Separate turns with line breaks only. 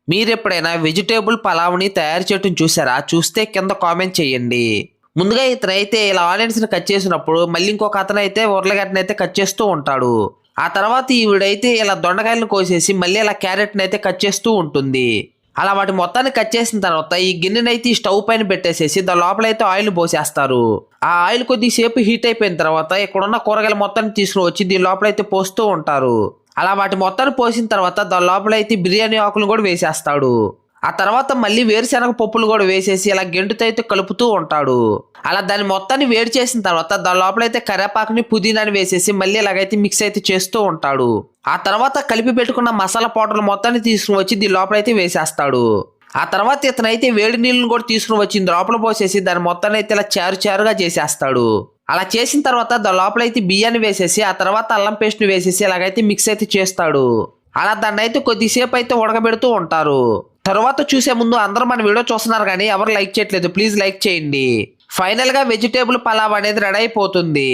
మీరెప్పుడైనా వెజిటేబుల్ పలావ్‌ని తయారు చేయటం చూసారా? చూస్తే కింద కామెంట్ చేయండి. ముందుగా ఇతనైతే ఇలా ఆనియన్స్‌ని కట్ చేసినప్పుడు మళ్ళీ ఇంకొక అతనైతే ఉర్లగడ్డనైతే కట్ చేస్తూ ఉంటాడు. ఆ తర్వాత ఈవిడైతే ఇలా దొండకాయలను కోసేసి మళ్ళీ ఇలా క్యారెట్‌నైతే కట్ చేస్తూ ఉంటుంది. అలా వాటి మొత్తాన్ని కట్ చేసిన తర్వాత ఈ గిన్నెనైతే ఈ స్టవ్ పైన పెట్టేసేసి దాని లోపలైతే ఆయిల్‌ని పోసేస్తారు. ఆ ఆయిల్ కొద్దిసేపు హీట్ అయిపోయిన తర్వాత ఇక్కడున్న కూరగాయలు మొత్తాన్ని తీసుకొని వచ్చి దీని లోపలైతే పోస్తూ ఉంటారు. అలా వాటి మొత్తాన్ని పోసిన తర్వాత దాని లోపలైతే బిర్యానీ ఆకులను కూడా వేసేస్తాడు. ఆ తర్వాత మళ్ళీ వేరుశనగ పప్పులు కూడా వేసేసి ఇలా గెంటుతో అయితే కలుపుతూ ఉంటాడు. అలా దాన్ని మొత్తాన్ని వేడి చేసిన తర్వాత దాని లోపలైతే కరివేపాకుని పుదీనాని వేసేసి మళ్ళీ ఇలాగైతే మిక్స్ అయితే చేస్తూ ఉంటాడు. ఆ తర్వాత కలిపి పెట్టుకున్న మసాలా పౌడర్లు మొత్తాన్ని తీసుకుని వచ్చి దీని లోపలైతే వేసేస్తాడు. ఆ తర్వాత ఇతనైతే వేడి నీళ్ళని కూడా తీసుకుని వచ్చి లోపల పోసేసి దాని మొత్తాన్ని అయితే ఇలా చారుగా చేసేస్తాడు. అలా చేసిన తర్వాత దాని లోపలైతే బియ్యాన్ని వేసేసి ఆ తర్వాత అల్లం పేస్ట్ ని వేసేసి ఇలాగైతే మిక్స్ అయితే చేస్తాడు. అలా దాన్ని అయితే కొద్దిసేపు అయితే ఉడకబెడుతూ ఉంటారు. తర్వాత చూసే ముందు అందరూ మన వీడియో చూస్తున్నారు కానీ ఎవరు లైక్ చేయట్లేదు, ప్లీజ్ లైక్ చేయండి. ఫైనల్ గా వెజిటేబుల్ పలావ్ అనేది రెడీ అయిపోతుంది.